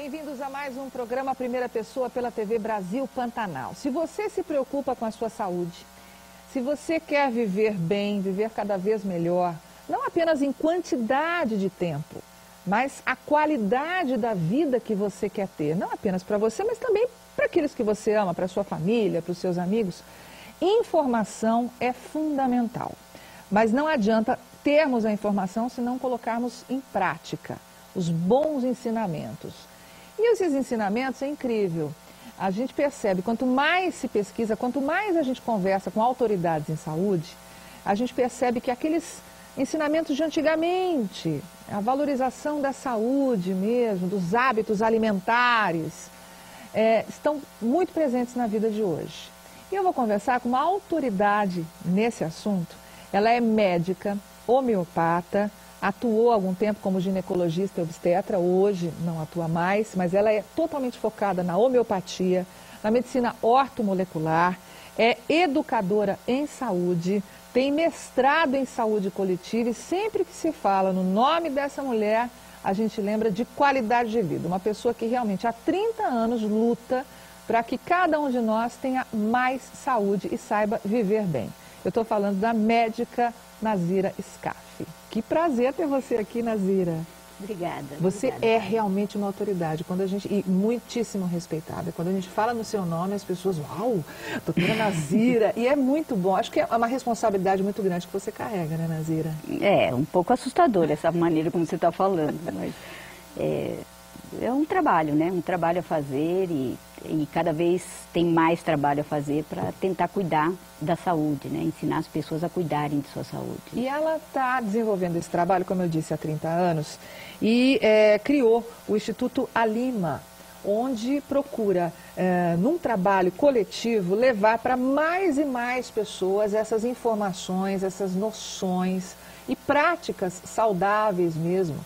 Bem-vindos a mais um programa Primeira Pessoa pela TV Brasil Pantanal. Se você se preocupa com a sua saúde, se você quer viver bem, viver cada vez melhor, não apenas em quantidade de tempo, mas a qualidade da vida que você quer ter, não apenas para você, mas também para aqueles que você ama, para a sua família, para os seus amigos, informação é fundamental. Mas não adianta termos a informação se não colocarmos em prática os bons ensinamentos. E esses ensinamentos é incrível. A gente percebe, quanto mais se pesquisa, quanto mais a gente conversa com autoridades em saúde, a gente percebe que aqueles ensinamentos de antigamente, a valorização da saúde mesmo, dos hábitos alimentares, estão muito presentes na vida de hoje. E eu vou conversar com uma autoridade nesse assunto. Ela é médica, homeopata, atuou há algum tempo como ginecologista e obstetra, hoje não atua mais, mas ela é totalmente focada na homeopatia, na medicina ortomolecular, é educadora em saúde, tem mestrado em saúde coletiva e sempre que se fala no nome dessa mulher, a gente lembra de qualidade de vida. Uma pessoa que realmente há 30 anos luta para que cada um de nós tenha mais saúde e saiba viver bem. Eu estou falando da médica Nazira Scaff. Que prazer ter você aqui, Nazira. Obrigada. Você obrigada. é realmente uma autoridade, e muitíssimo respeitada. Quando a gente fala no seu nome, as pessoas, uau, doutora Nazira. E é muito bom, acho que é uma responsabilidade muito grande que você carrega, né, Nazira? É um pouco assustador essa maneira como você está falando, mas é um trabalho, né? Um trabalho a fazer e cada vez tem mais trabalho a fazer para tentar cuidar da saúde, né? Ensinar as pessoas a cuidarem de sua saúde. E ela está desenvolvendo esse trabalho, como eu disse, há 30 anos, e criou o Instituto Alima, onde procura, num trabalho coletivo, levar para mais e mais pessoas essas informações, essas noções e práticas saudáveis mesmo,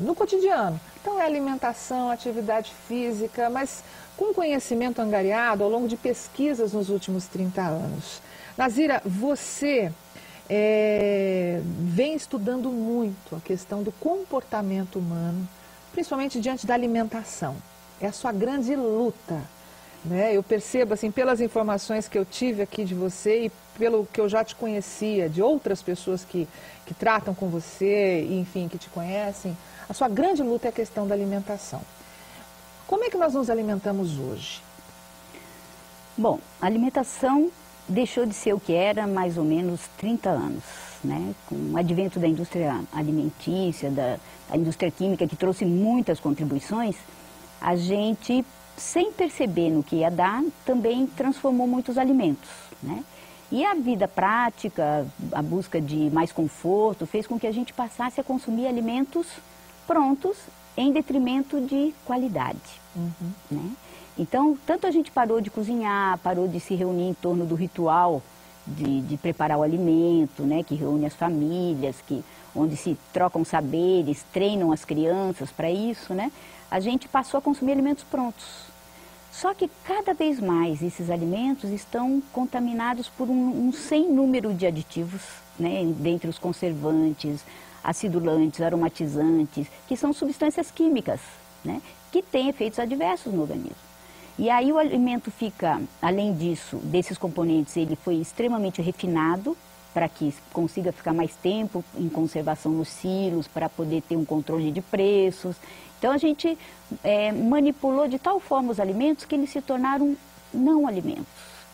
no cotidiano. Então é alimentação, atividade física, mas com conhecimento angariado ao longo de pesquisas nos últimos 30 anos. Nazira, você vem estudando muito a questão do comportamento humano, principalmente diante da alimentação. É a sua grande luta, né? Eu percebo, assim, pelas informações que eu tive aqui de você e pelo que eu já te conhecia, de outras pessoas que tratam com você, e, enfim, que te conhecem, a sua grande luta é a questão da alimentação. Como é que nós nos alimentamos hoje? Bom, a alimentação deixou de ser o que era há mais ou menos 30 anos, né? Com o advento da indústria alimentícia, da indústria química, que trouxe muitas contribuições, a gente, sem perceber no que ia dar, também transformou muitos alimentos, né? E a vida prática, a busca de mais conforto, fez com que a gente passasse a consumir alimentos prontos em detrimento de qualidade, né? Então, tanto a gente parou de cozinhar, parou de se reunir em torno do ritual de preparar o alimento, né? Que reúne as famílias, onde se trocam saberes, treinam as crianças para isso, né? A gente passou a consumir alimentos prontos. Só que cada vez mais esses alimentos estão contaminados por um sem número de aditivos, né? Dentre os conservantes, acidulantes, aromatizantes, que são substâncias químicas, né? Que têm efeitos adversos no organismo. E aí o alimento fica, além disso, desses componentes, ele foi extremamente refinado para que consiga ficar mais tempo em conservação nos silos, para poder ter um controle de preços. Então a gente manipulou de tal forma os alimentos que eles se tornaram não alimentos,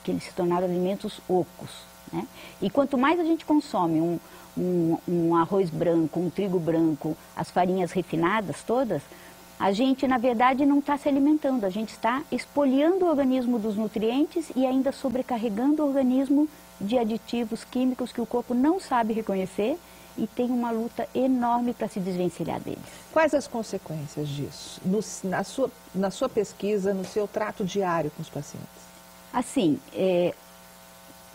que eles se tornaram alimentos ocos, né? E quanto mais a gente consome um arroz branco, um trigo branco, as farinhas refinadas todas, a gente, na verdade, não está se alimentando, a gente está expoliando o organismo dos nutrientes e ainda sobrecarregando o organismo de aditivos químicos que o corpo não sabe reconhecer e tem uma luta enorme para se desvencilhar deles. Quais as consequências disso, na sua pesquisa, no seu trato diário com os pacientes? Assim,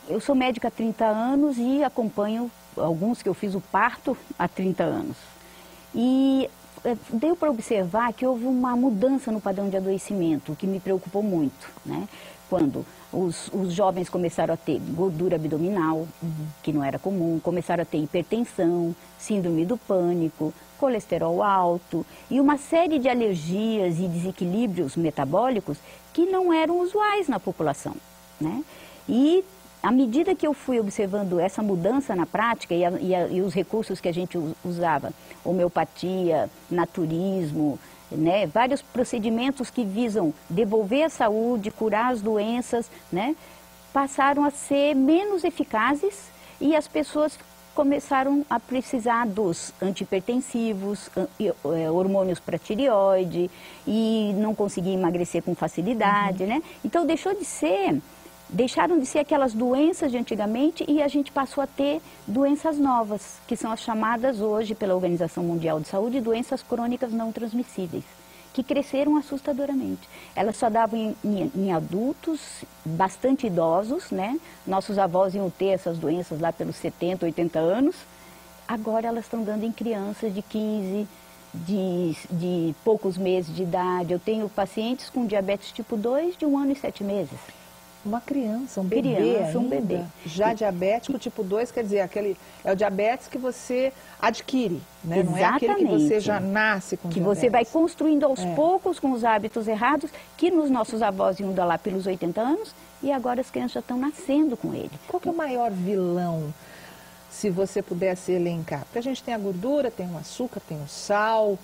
eu sou médica há 30 anos e acompanho alguns que eu fiz o parto há 30 anos. E deu para observar que houve uma mudança no padrão de adoecimento, que me preocupou muito, né? Quando os jovens começaram a ter gordura abdominal, que não era comum, começaram a ter hipertensão, síndrome do pânico, colesterol alto e uma série de alergias e desequilíbrios metabólicos que não eram usuais na população, né? E à medida que eu fui observando essa mudança na prática e os recursos que a gente usava, homeopatia, naturismo, né, vários procedimentos que visam devolver a saúde, curar as doenças, né, passaram a ser menos eficazes e as pessoas começaram a precisar dos antihipertensivos, hormônios para tireoide e não conseguir emagrecer com facilidade, né? Então deixaram de ser aquelas doenças de antigamente e a gente passou a ter doenças novas, que são as chamadas hoje pela Organização Mundial de Saúde doenças crônicas não transmissíveis, que cresceram assustadoramente. Elas só davam em adultos bastante idosos, né? Nossos avós iam ter essas doenças lá pelos 70, 80 anos. Agora elas estão dando em crianças de 15, de poucos meses de idade. Eu tenho pacientes com diabetes tipo 2 de 1 ano e 7 meses. Uma criança, um bebê ainda, um bebê. Já diabético tipo 2, quer dizer, é o diabetes que você adquire, né? Exatamente. Não é aquele que você já nasce com diabetes. Que você vai construindo aos poucos com os hábitos errados, que nos nossos avós iam lá pelos 80 anos, e agora as crianças já estão nascendo com ele. Qual que é o maior vilão, se você pudesse elencar? Porque a gente tem a gordura, tem o açúcar, tem o sal,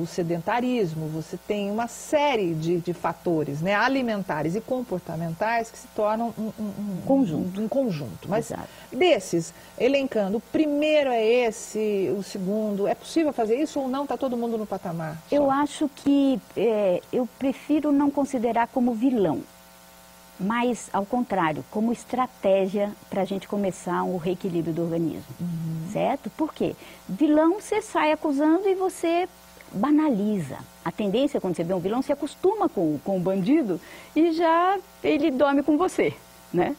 o sedentarismo, você tem uma série de fatores, né, alimentares e comportamentais que se tornam um conjunto. Mas desses, elencando, o primeiro é esse, o segundo, é possível fazer isso ou não? Está todo mundo no patamar? Só? Eu acho que eu prefiro não considerar como vilão, mas ao contrário, como estratégia para a gente começar o reequilíbrio do organismo, certo? Por quê? Vilão você sai acusando e você banaliza. A tendência quando você vê um vilão, se acostuma com o bandido e já ele dorme com você, né?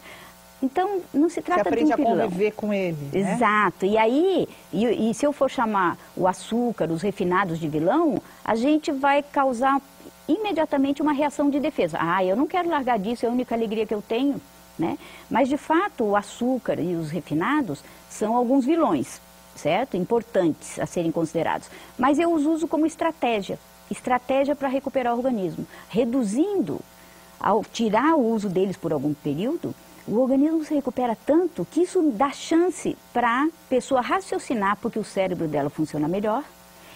Então não se trata de um vilão. Você aprende a conviver com ele, né? Exato. E aí, e se eu for chamar o açúcar, os refinados de vilão, a gente vai causar imediatamente uma reação de defesa. Ah, eu não quero largar disso, é a única alegria que eu tenho, né? Mas de fato o açúcar e os refinados são alguns vilões, certo? Importantes a serem considerados. Mas eu os uso como estratégia para recuperar o organismo. Reduzindo, ao tirar o uso deles por algum período, o organismo se recupera tanto que isso dá chance para a pessoa raciocinar, porque o cérebro dela funciona melhor,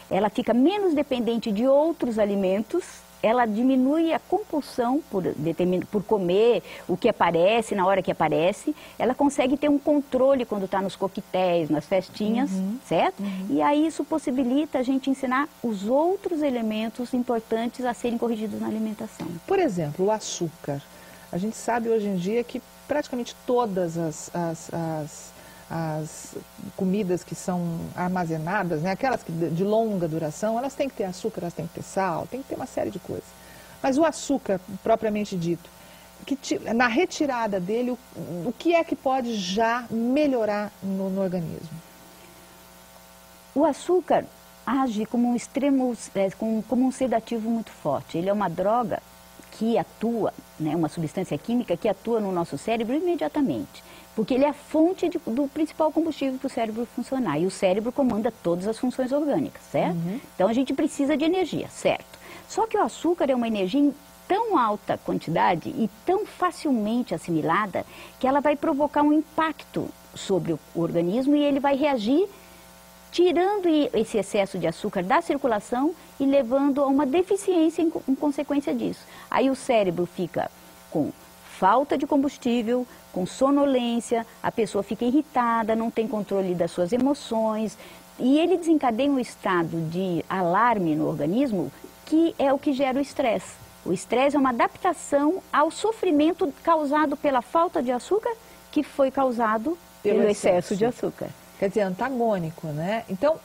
ela fica menos dependente de outros alimentos, ela diminui a compulsão por comer o que aparece, na hora que aparece, ela consegue ter um controle quando está nos coquetéis, nas festinhas, certo? E aí isso possibilita a gente ensinar os outros elementos importantes a serem corrigidos na alimentação. Por exemplo, o açúcar. A gente sabe hoje em dia que praticamente todas as comidas que são armazenadas, né, aquelas de longa duração, elas têm que ter açúcar, elas têm que ter sal, tem que ter uma série de coisas. Mas o açúcar, propriamente dito, na retirada dele, o que é que pode já melhorar no organismo? O açúcar age como como um sedativo muito forte. Ele é uma droga que atua, né, uma substância química que atua no nosso cérebro imediatamente. Porque ele é a fonte do principal combustível para o cérebro funcionar. E o cérebro comanda todas as funções orgânicas, certo? Então a gente precisa de energia, certo? Só que o açúcar é uma energia em tão alta quantidade e tão facilmente assimilada que ela vai provocar um impacto sobre o organismo e ele vai reagir tirando esse excesso de açúcar da circulação e levando a uma deficiência em consequência disso. Aí o cérebro fica com falta de combustível, com sonolência, a pessoa fica irritada, não tem controle das suas emoções e ele desencadeia um estado de alarme no organismo que é o que gera o estresse. O estresse é uma adaptação ao sofrimento causado pela falta de açúcar que foi causado pelo excesso de açúcar. Quer dizer, antagônico, né? Então,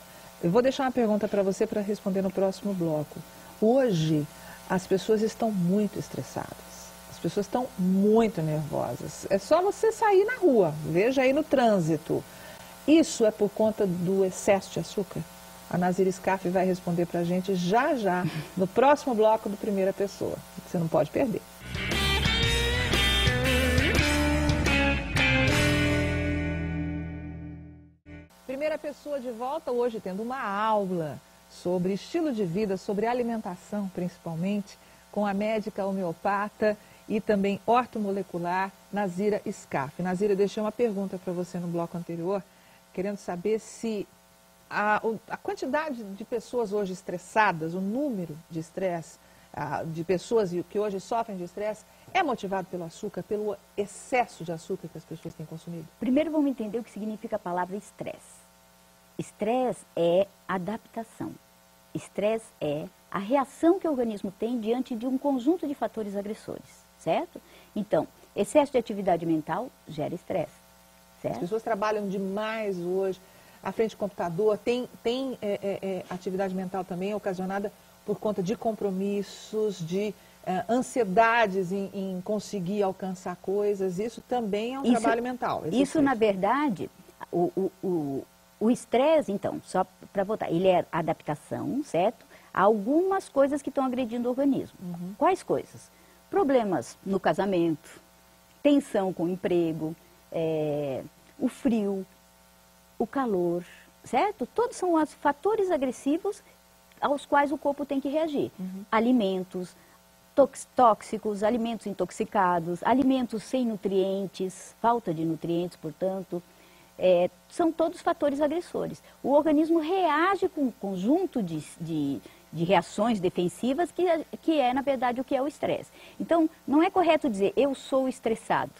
eu vou deixar uma pergunta para você para responder no próximo bloco. Hoje, as pessoas estão muito estressadas. As pessoas estão muito nervosas. É só você sair na rua, veja aí no trânsito. Isso é por conta do excesso de açúcar? A Nazira Scaff vai responder para a gente já já, no próximo bloco do Primeira Pessoa. Você não pode perder. Primeira Pessoa de volta hoje tendo uma aula sobre estilo de vida, sobre alimentação principalmente, com a médica homeopata e também ortomolecular Nazira Scaff. Nazira, deixei uma pergunta para você no bloco anterior, querendo saber se a quantidade de pessoas hoje estressadas, o número de estresse, de pessoas que hoje sofrem de estresse, é motivado pelo açúcar, pelo excesso de açúcar que as pessoas têm consumido? Primeiro vamos entender o que significa a palavra estresse. Estresse é adaptação. Estresse é a reação que o organismo tem diante de um conjunto de fatores agressores, certo? Então, excesso de atividade mental gera estresse, certo? As pessoas trabalham demais hoje, à frente do computador, tem atividade mental também ocasionada por conta de compromissos, de ansiedades em conseguir alcançar coisas. Isso também é um trabalho mental. Isso, na verdade, o estresse, então, só para voltar, ele é adaptação, certo? Há algumas coisas que estão agredindo o organismo. Uhum. Quais coisas? Problemas no casamento, tensão com o emprego, o frio, o calor, certo? Todos são os fatores agressivos aos quais o corpo tem que reagir. Uhum. Alimentos tóxicos, alimentos intoxicados, alimentos sem nutrientes, falta de nutrientes, portanto, são todos fatores agressores. O organismo reage com um conjunto de reações defensivas que é, na verdade, o que é o estresse. Então, não é correto dizer, eu sou estressado,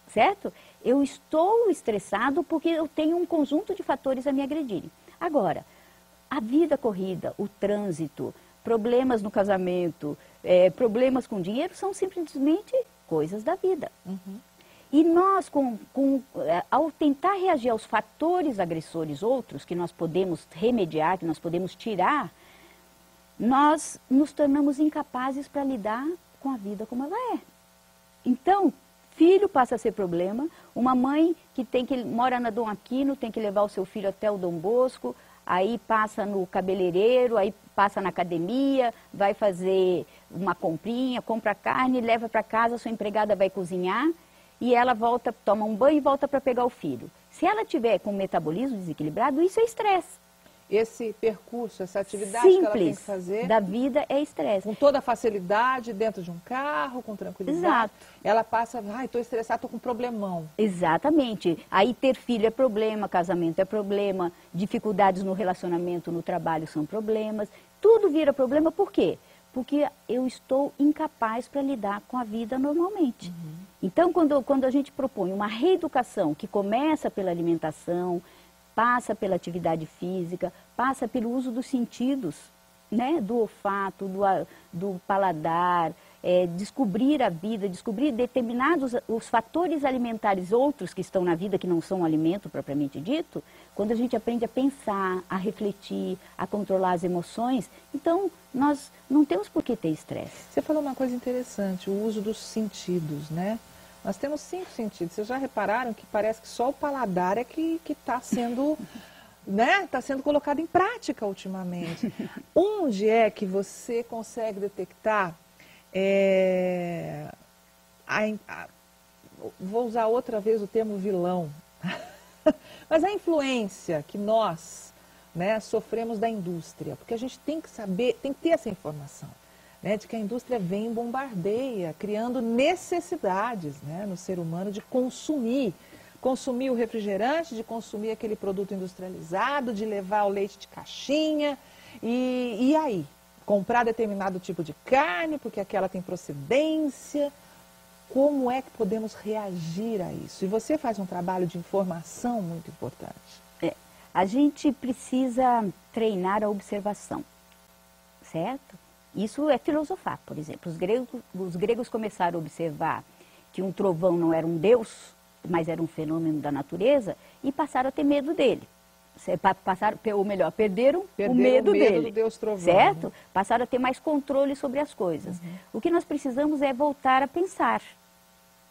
certo? Eu estou estressado porque eu tenho um conjunto de fatores a me agredirem. Agora, a vida corrida, o trânsito, problemas no casamento, problemas com dinheiro, são simplesmente coisas da vida. Uhum. E nós, ao tentar reagir aos fatores agressores outros, que nós podemos remediar, que nós podemos tirar, nós nos tornamos incapazes para lidar com a vida como ela é. Então, filho passa a ser problema, uma mãe que mora na Dom Aquino, tem que levar o seu filho até o Dom Bosco, aí passa no cabeleireiro, aí passa na academia, vai fazer uma comprinha, compra carne, leva para casa, sua empregada vai cozinhar, e ela volta, toma um banho e volta para pegar o filho. Se ela tiver com o metabolismo desequilibrado, isso é estresse. Esse percurso, essa atividade simples que ela tem que fazer da vida é estresse. Com toda a facilidade, dentro de um carro, com tranquilidade. Exato. Ela passa, estou estressada, estou com um problemão. Exatamente. Aí ter filho é problema, casamento é problema, dificuldades no relacionamento, no trabalho são problemas. Tudo vira problema, por quê? Porque eu estou incapaz para lidar com a vida normalmente. Uhum. Então, quando a gente propõe uma reeducação que começa pela alimentação, passa pela atividade física, passa pelo uso dos sentidos, né? Do olfato, do paladar, descobrir a vida, descobrir determinados os fatores alimentares outros que estão na vida, que não são alimento propriamente dito, quando a gente aprende a pensar, a refletir, a controlar as emoções, então nós não temos por que ter estresse. Você falou uma coisa interessante, o uso dos sentidos, né? Nós temos 5 sentidos. Vocês já repararam que parece que só o paladar é que está sendo, né? Está sendo colocado em prática ultimamente. Onde é que você consegue detectar, vou usar outra vez o termo vilão, mas a influência que nós, né, sofremos da indústria? Porque a gente tem que saber, tem que ter essa informação. Né, de que a indústria vem e bombardeia, criando necessidades, né, no ser humano de consumir o refrigerante, de consumir aquele produto industrializado, de levar o leite de caixinha, e aí? Comprar determinado tipo de carne, porque aquela tem procedência. Como é que podemos reagir a isso? E você faz um trabalho de informação muito importante. A gente precisa treinar a observação, certo? Isso é filosofar, por exemplo. Os gregos começaram a observar que um trovão não era um deus, mas era um fenômeno da natureza, e passaram a ter medo dele. Perderam o medo dele, do deus trovão, certo? Né? Passaram a ter mais controle sobre as coisas. Uhum. O que nós precisamos é voltar a pensar,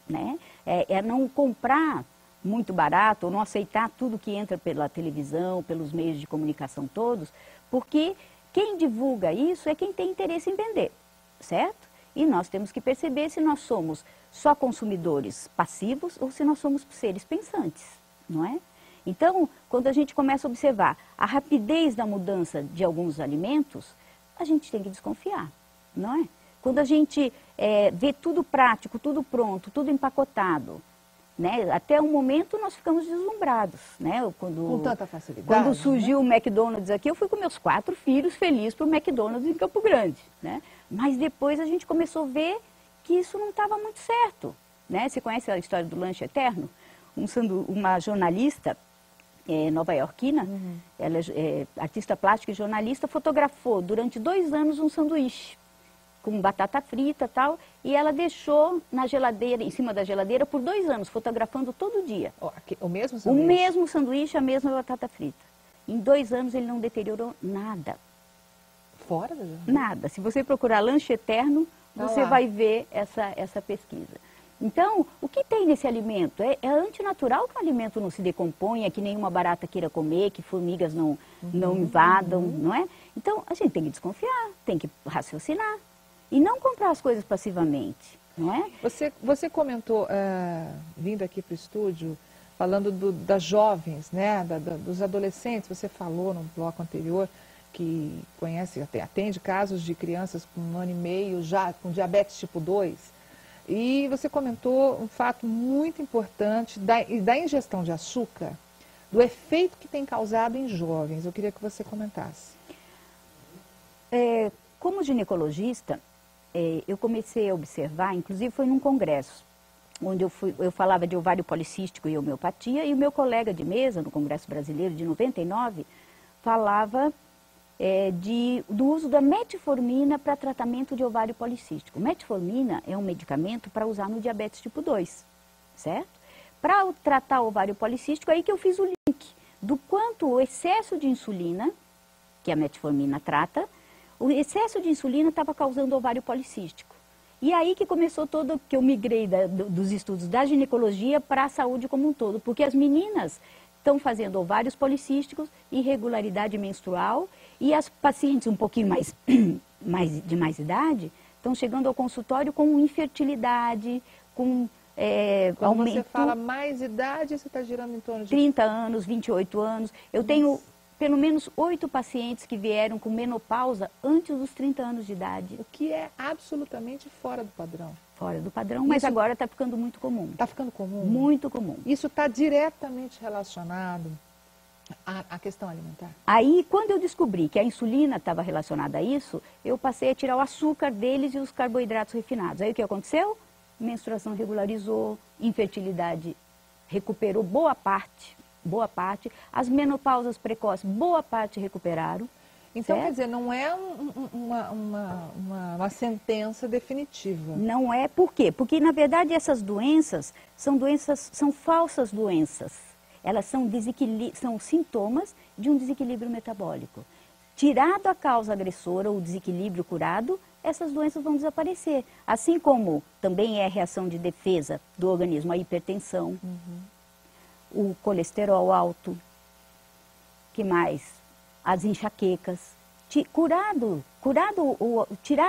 né? É não comprar muito barato, ou não aceitar tudo que entra pela televisão, pelos meios de comunicação todos, porque quem divulga isso é quem tem interesse em vender, certo? E nós temos que perceber se nós somos só consumidores passivos ou se nós somos seres pensantes, não é? Então, quando a gente começa a observar a rapidez da mudança de alguns alimentos, a gente tem que desconfiar, não é? Quando a gente vê tudo prático, tudo pronto, tudo empacotado, né? Até um momento nós ficamos deslumbrados, né? Com tanta facilidade. Quando surgiu o McDonald's aqui, eu fui com meus 4 filhos felizes para o McDonald's em Campo Grande, né? Mas depois a gente começou a ver que isso não estava muito certo, né? Você conhece a história do lanche eterno? Uma jornalista nova-iorquina, ela é artista plástica e jornalista, fotografou durante 2 anos um sanduíche com batata frita e tal, e ela deixou na geladeira, em cima da geladeira, por 2 anos, fotografando todo dia. O mesmo sanduíche? O mesmo sanduíche, a mesma batata frita. Em 2 anos ele não deteriorou nada. Fora da geladeira? Nada. Se você procurar lanche eterno, você vai ver essa pesquisa. Então, o que tem nesse alimento? É antinatural que o alimento não se decomponha, que nenhuma barata queira comer, que formigas não invadam, não é? Então, a gente tem que desconfiar, tem que raciocinar. E não comprar as coisas passivamente, não é? Você comentou, vindo aqui para o estúdio, falando das jovens, né, dos adolescentes. Você falou no bloco anterior que conhece, atende casos de crianças com 1 ano e meio já com diabetes tipo 2. E você comentou um fato muito importante da ingestão de açúcar, do efeito que tem causado em jovens. Eu queria que você comentasse. Como ginecologista, eu comecei a observar, inclusive foi num congresso, onde eu falava de ovário policístico e homeopatia, e o meu colega de mesa, no Congresso Brasileiro de 99, falava do uso da metformina para tratamento de ovário policístico. Metformina é um medicamento para usar no diabetes tipo 2, certo? Para tratar o ovário policístico, aí que eu fiz o link do quanto o excesso de insulina, que a metformina trata, o excesso de insulina estava causando ovário policístico. E aí que começou todo, que eu migrei dos estudos da ginecologia para a saúde como um todo, porque as meninas estão fazendo ovários policísticos, irregularidade menstrual, e as pacientes um pouquinho de mais idade estão chegando ao consultório com infertilidade, com Quando aumento. Você fala mais idade, você está girando em torno de 30 anos, 28 anos. Eu tenho pelo menos 8 pacientes que vieram com menopausa antes dos 30 anos de idade. O que é absolutamente fora do padrão. Fora do padrão, mas agora está ficando muito comum. Está ficando comum? Muito comum. Isso está diretamente relacionado à questão alimentar? Aí, quando eu descobri que a insulina estava relacionada a isso, eu passei a tirar o açúcar deles e os carboidratos refinados. Aí o que aconteceu? Menstruação regularizou, infertilidade recuperou boa parte. As menopausas precoces, boa parte recuperaram. Então, certo? quer dizer, não é uma sentença definitiva. Não é, por quê? Porque, na verdade, essas doenças, são falsas doenças. Elas são sintomas de um desequilíbrio metabólico. Tirado a causa agressora, o desequilíbrio curado, essas doenças vão desaparecer. Assim como também é a reação de defesa do organismo, a hipertensão, o colesterol alto, que mais? As enxaquecas. Tirado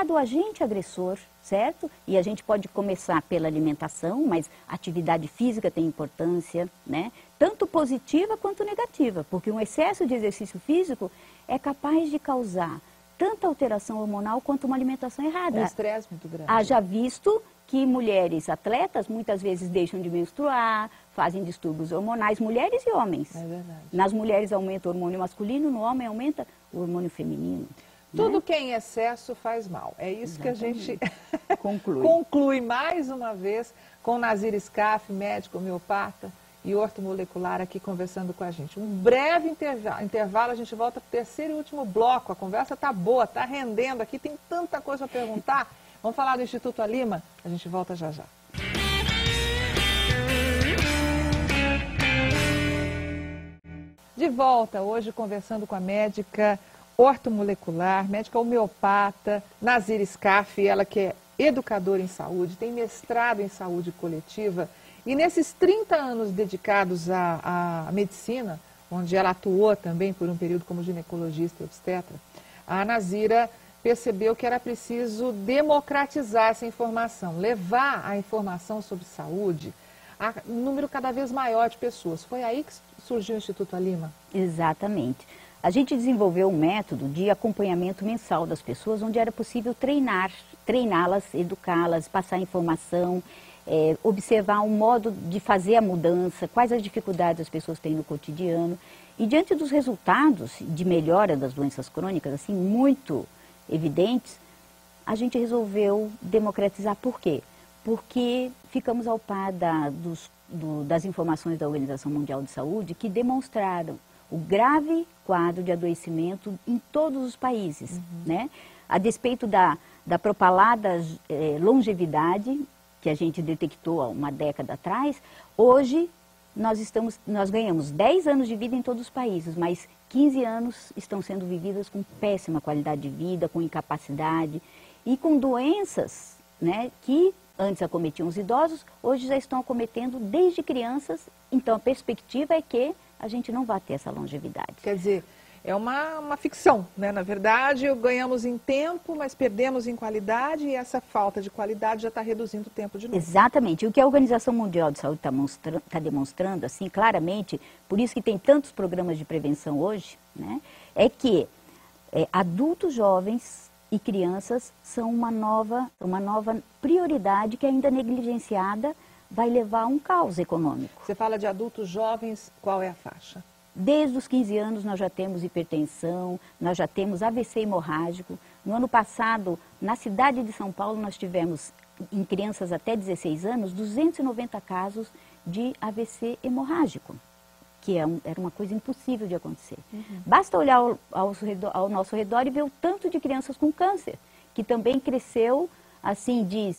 o agente agressor, certo? E a gente pode começar pela alimentação, mas a atividade física tem importância, né? Tanto positiva quanto negativa, porque um excesso de exercício físico é capaz de causar tanta alteração hormonal quanto uma alimentação errada. Um estresse muito grande. Haja visto que mulheres atletas muitas vezes deixam de menstruar, fazem distúrbios hormonais, mulheres e homens. É verdade. Nas mulheres aumenta o hormônio masculino, no homem aumenta o hormônio feminino. Tudo que é em excesso faz mal. É isso que a gente conclui mais uma vez com Nazir Scaff, médico homeopata e ortomolecular, aqui conversando com a gente. Um breve intervalo, a gente volta para o terceiro e último bloco. A conversa está boa, está rendendo aqui, tem tanta coisa para perguntar. Vamos falar do Instituto Alima? A gente volta já já. De volta, hoje conversando com a médica ortomolecular, médica homeopata, Nazir Scaff, ela que é educadora em saúde, tem mestrado em saúde coletiva E nesses 30 anos dedicados à medicina, onde ela atuou também por um período como ginecologista e obstetra, a Nazira percebeu que era preciso democratizar essa informação, levar a informação sobre saúde a um número cada vez maior de pessoas. Foi aí que surgiu o Instituto Alima? Exatamente. A gente desenvolveu um método de acompanhamento mensal das pessoas, onde era possível treiná-las, educá-las, passar informação, observar um modo de fazer a mudança, quais as dificuldades as pessoas têm no cotidiano. E diante dos resultados de melhora das doenças crônicas, assim, muito evidentes, a gente resolveu democratizar. Por quê? Porque ficamos ao par das informações da Organização Mundial de Saúde, que demonstraram o grave quadro de adoecimento em todos os países, né? A despeito da propalada longevidade, que a gente detectou há uma década atrás, hoje nós ganhamos 10 anos de vida em todos os países, mas 15 anos estão sendo vividas com péssima qualidade de vida, com incapacidade e com doenças, né, que antes acometiam os idosos, hoje já estão acometendo desde crianças. Então a perspectiva é que a gente não vai ter essa longevidade. Quer dizer, é uma ficção, né? Na verdade, ganhamos em tempo, mas perdemos em qualidade, e essa falta de qualidade já está reduzindo o tempo de novo. Exatamente. O que a Organização Mundial de Saúde está demonstrando, assim, claramente, por isso que tem tantos programas de prevenção hoje, né? É que adultos jovens e crianças são uma nova prioridade que ainda negligenciada vai levar a um caos econômico. Você fala de adultos jovens, qual é a faixa? Desde os 15 anos nós já temos hipertensão, nós já temos AVC hemorrágico. No ano passado, na cidade de São Paulo, nós tivemos, em crianças até 16 anos, 290 casos de AVC hemorrágico, que era uma coisa impossível de acontecer. Basta olhar ao nosso redor e ver o tanto de crianças com câncer, que também cresceu, assim, de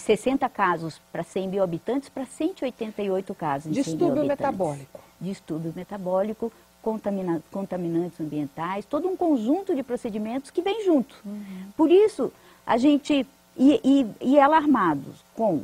60 casos para 100 mil habitantes para 188 casos em 100 mil habitantes. Distúrbio metabólico. Distúrbio metabólico, contaminantes ambientais, todo um conjunto de procedimentos que vem junto. Por isso, a gente, e alarmados com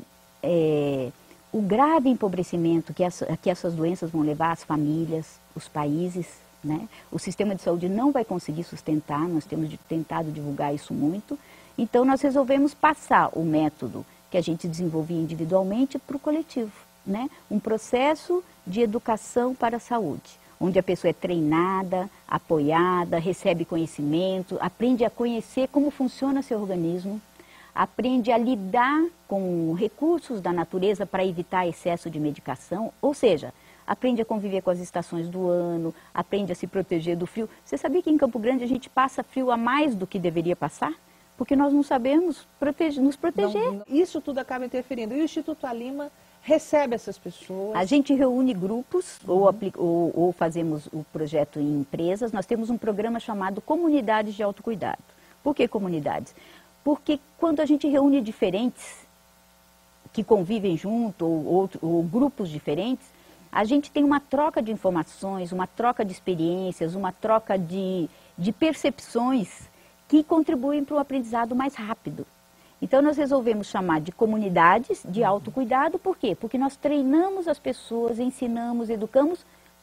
o grave empobrecimento que essas doenças vão levar às famílias, os países, né? O sistema de saúde não vai conseguir sustentar, nós temos tentado divulgar isso muito. Então, nós resolvemos passar o método que a gente desenvolvia individualmente para o coletivo, né? Um processo de educação para a saúde, onde a pessoa é treinada, apoiada, recebe conhecimento, aprende a conhecer como funciona seu organismo, aprende a lidar com recursos da natureza para evitar excesso de medicação, ou seja, aprende a conviver com as estações do ano, aprende a se proteger do frio. Você sabia que em Campo Grande a gente passa frio a mais do que deveria passar? Porque nós não sabemos nos proteger. Não, isso tudo acaba interferindo. E o Instituto Alima recebe essas pessoas? A gente reúne grupos ou fazemos o projeto em empresas. Nós temos um programa chamado Comunidades de Autocuidado. Por que comunidades? Porque quando a gente reúne diferentes que convivem junto ou grupos diferentes, a gente tem uma troca de informações, uma troca de experiências, uma troca de percepções que contribuem para o aprendizado mais rápido. Então, nós resolvemos chamar de comunidades de autocuidado. Por quê? Porque nós treinamos as pessoas, ensinamos, educamos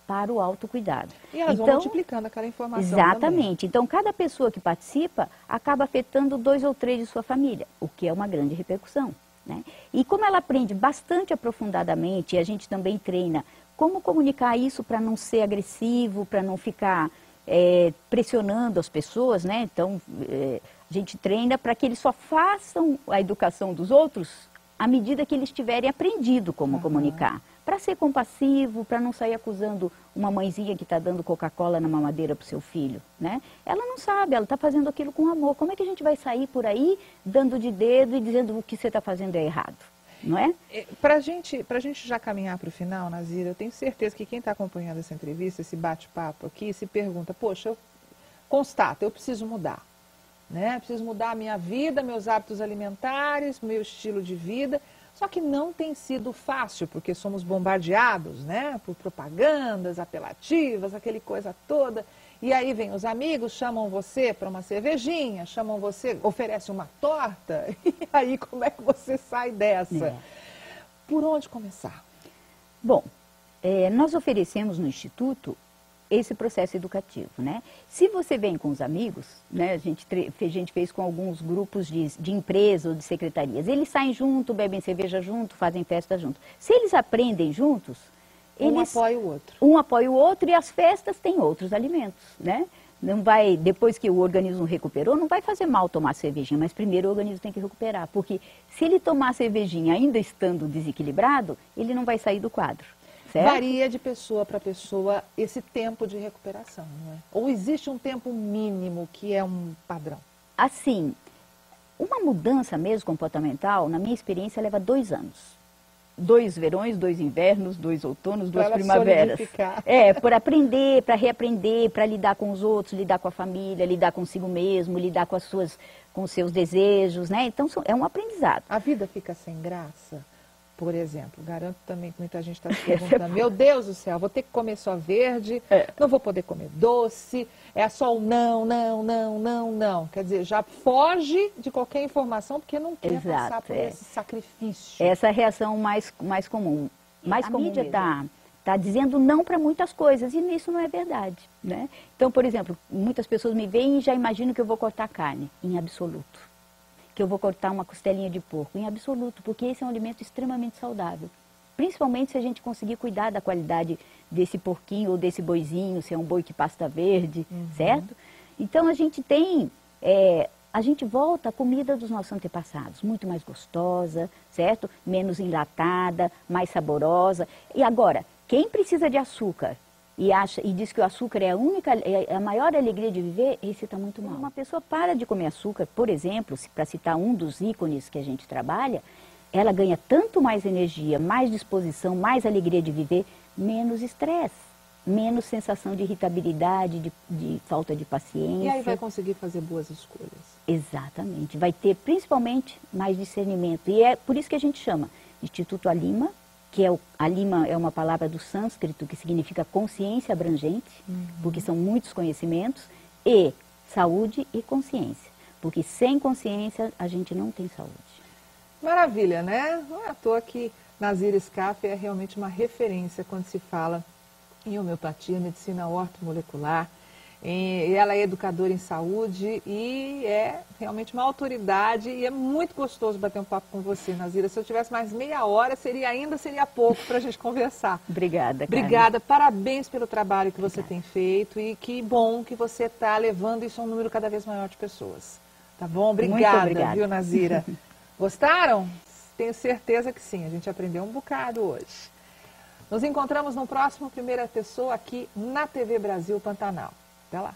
para o autocuidado. E elas vão multiplicando aquela informação. Exatamente. Também. Então, cada pessoa que participa acaba afetando 2 ou 3 de sua família, o que é uma grande repercussão, né? E como ela aprende bastante aprofundadamente, e a gente também treina como comunicar isso para não ser agressivo, para não ficar pressionando as pessoas, né? Então, a gente treina para que eles só façam a educação dos outros à medida que eles tiverem aprendido como comunicar. Para ser compassivo, para não sair acusando uma mãezinha que está dando Coca-Cola na mamadeira para o seu filho, né? Ela não sabe, ela está fazendo aquilo com amor. Como é que a gente vai sair por aí dando de dedo e dizendo o que você está fazendo é errado? Não é? Para gente já caminhar para o final, Nazira, eu tenho certeza que quem está acompanhando essa entrevista, esse bate-papo aqui, se pergunta, poxa, eu preciso mudar, né? Preciso mudar a minha vida, meus hábitos alimentares, meu estilo de vida, só que não tem sido fácil, porque somos bombardeados, né? Por propagandas apelativas, aquele coisa toda. E aí vem os amigos, chamam você para uma cervejinha, chamam você, oferecem uma torta, e aí como é que você sai dessa? Por onde começar? Bom, nós oferecemos no Instituto esse processo educativo, né? Se você vem com os amigos, né, a gente fez com alguns grupos de empresa ou de secretarias, eles saem junto, bebem cerveja junto, fazem festa junto. Se eles aprendem juntos, Um apoia o outro. Um apoia o outro e as festas têm outros alimentos, né? Não vai, depois que o organismo recuperou, não vai fazer mal tomar cervejinha, mas primeiro o organismo tem que recuperar, porque se ele tomar cervejinha ainda estando desequilibrado, ele não vai sair do quadro. Certo? Varia de pessoa para pessoa esse tempo de recuperação, não é? Ou existe um tempo mínimo que é um padrão? Assim, uma mudança mesmo comportamental, na minha experiência, leva 2 anos. 2 verões, 2 invernos, 2 outonos, 2 primaveras. Para aprender, para reaprender, para lidar com os outros, lidar com a família, lidar consigo mesmo, lidar com os seus desejos, né? Então, é um aprendizado. A vida fica sem graça? Por exemplo, garanto também que muita gente está se perguntando, meu Deus do céu, vou ter que comer só verde, não vou poder comer doce, é só o não. Quer dizer, já foge de qualquer informação porque não quer passar por esse sacrifício. Essa é a reação mais comum. A mídia está dizendo não para muitas coisas e isso não é verdade, né? Então, por exemplo, muitas pessoas me veem e já imaginam que eu vou cortar carne, em absoluto. Que eu vou cortar uma costelinha de porco, em absoluto, porque esse é um alimento extremamente saudável. Principalmente se a gente conseguir cuidar da qualidade desse porquinho ou desse boizinho, se é um boi que pasta verde, certo? Então a gente a gente volta à comida dos nossos antepassados, muito mais gostosa, certo? Menos enlatada, mais saborosa. E agora, quem precisa de açúcar e diz que o açúcar é a maior alegria de viver, esse está muito mal. Uma pessoa para de comer açúcar, por exemplo, para citar um dos ícones que a gente trabalha, ela ganha tanto mais energia, mais disposição, mais alegria de viver, menos estresse, menos sensação de irritabilidade, de falta de paciência. E aí vai conseguir fazer boas escolhas. Exatamente, vai ter principalmente mais discernimento. E é por isso que a gente chama Instituto Alima, que Alima é uma palavra do sânscrito que significa consciência abrangente, porque são muitos conhecimentos, e saúde e consciência, porque sem consciência a gente não tem saúde. Maravilha, né? Não é à toa que Nazira Scaff é realmente uma referência quando se fala em homeopatia, medicina ortomolecular. Ela é educadora em saúde e é realmente uma autoridade e é muito gostoso bater um papo com você, Nazira. Se eu tivesse mais meia hora, seria pouco para a gente conversar. Obrigada, Carmen. Obrigada, parabéns pelo trabalho que você tem feito e que bom que você está levando isso a um número cada vez maior de pessoas. Tá bom? Obrigada, viu, Nazira? Gostaram? Tenho certeza que sim, a gente aprendeu um bocado hoje. Nos encontramos no próximo Primeira Pessoa aqui na TV Brasil Pantanal. Até lá.